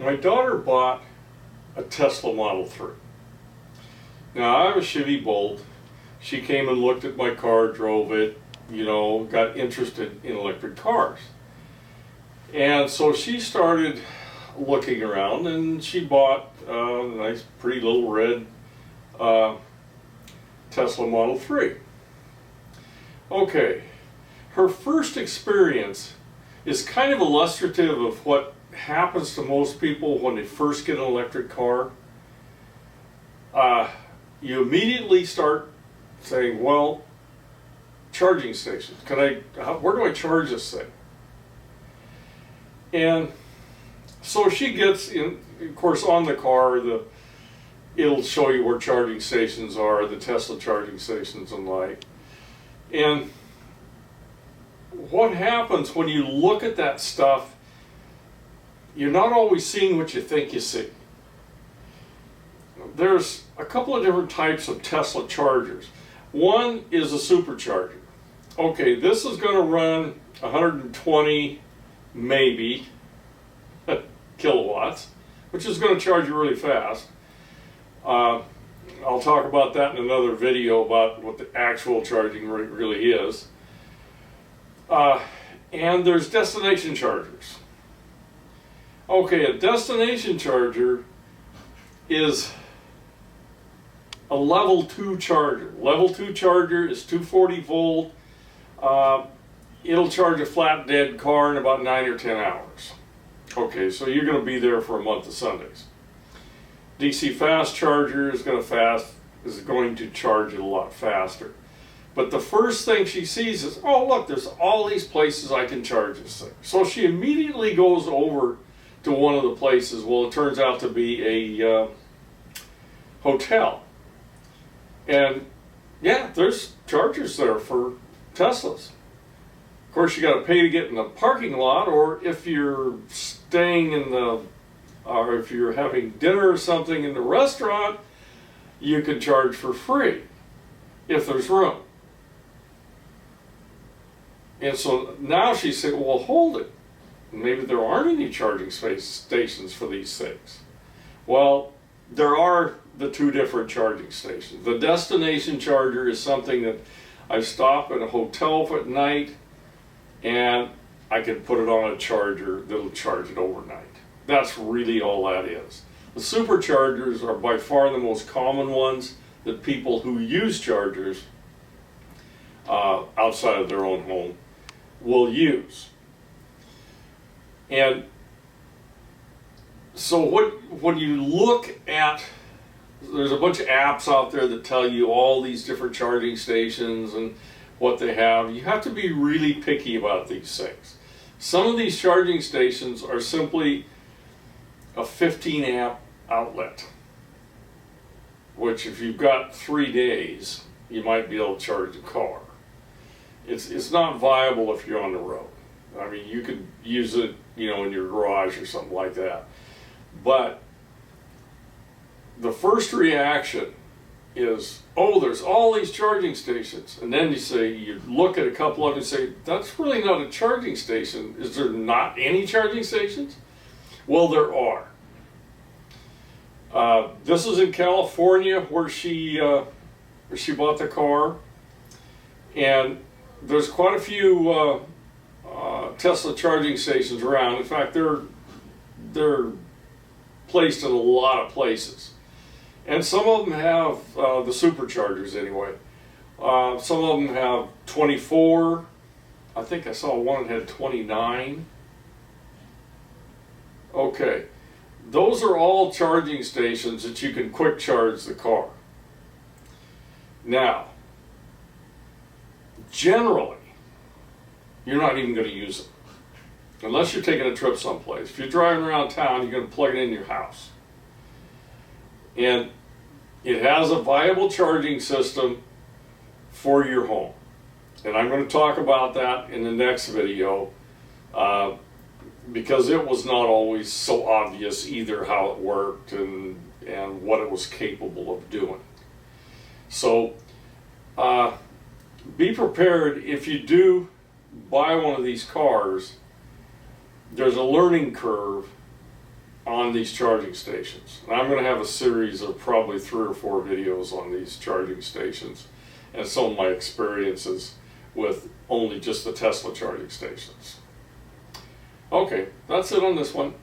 My daughter bought a Tesla Model 3. Now, I have a Chevy Bolt. She came and looked at my car, drove it, you know, got interested in electric cars. And so she started looking around, and she bought a nice, pretty little red Tesla Model 3. Okay, her first experience is kind of illustrative of what happens to most people when they first get an electric car. You immediately start saying, well, charging stations. Where do I charge this thing? And so she gets in, of course, on the car, it'll show you where charging stations are, the Tesla charging stations and like. And what happens when you look at that stuff, you're not always seeing what you think you see. There's a couple of different types of Tesla chargers. One is a supercharger. Okay, this is going to run 120 maybe kilowatts, which is going to charge you really fast. I'll talk about that in another video about what the actual charging rate really is. And there's destination chargers. Okay, a destination charger is a level 2 charger. Level 2 charger is 240 volt. It'll charge a flat dead car in about 9 or 10 hours. Okay, so you're going to be there for a month of Sundays. DC fast charger is going to charge it a lot faster. But the first thing she sees is, oh look, there's all these places I can charge this thing. So she immediately goes over to one of the places. Well, it turns out to be a hotel. And yeah, there's chargers there for Teslas. Of course, you got to pay to get in the parking lot, or if you're staying or if you're having dinner or something in the restaurant, you can charge for free if there's room. And so now she said, well, hold it. Maybe there aren't any charging stations for these things. Well, there are the two different charging stations. The destination charger is something that I stop at a hotel at night and I can put it on a charger that'll charge it overnight. That's really all that is. The superchargers are by far the most common ones that people who use chargers outside of their own home will use. And so when you look at, there's a bunch of apps out there that tell you all these different charging stations and what they have. You have to be really picky about these things. Some of these charging stations are simply a 15 amp outlet, which if you've got 3 days, you might be able to charge a car. It's not viable if you're on the road. I mean, you could use it, you know, in your garage or something like that. But the first reaction is, oh, there's all these charging stations. And then you look at a couple of them and say, that's really not a charging station. Is there not any charging stations? Well, there are. This is in California where she bought the car. And there's quite a few Tesla charging stations around. In fact, they're placed in a lot of places. And some of them have the superchargers anyway. Some of them have 24. I think I saw one that had 29. Okay. Those are all charging stations that you can quick charge the car. Now, generally, you're not even going to use them. Unless you're taking a trip someplace. If you're driving around town, you're going to plug it in your house. And it has a viable charging system for your home. And I'm going to talk about that in the next video because it was not always so obvious either how it worked and what it was capable of doing. So be prepared if you do buy one of these cars. There's a learning curve on these charging stations. And I'm going to have a series of probably 3 or 4 videos on these charging stations and some of my experiences with only just the Tesla charging stations. Okay, that's it on this one.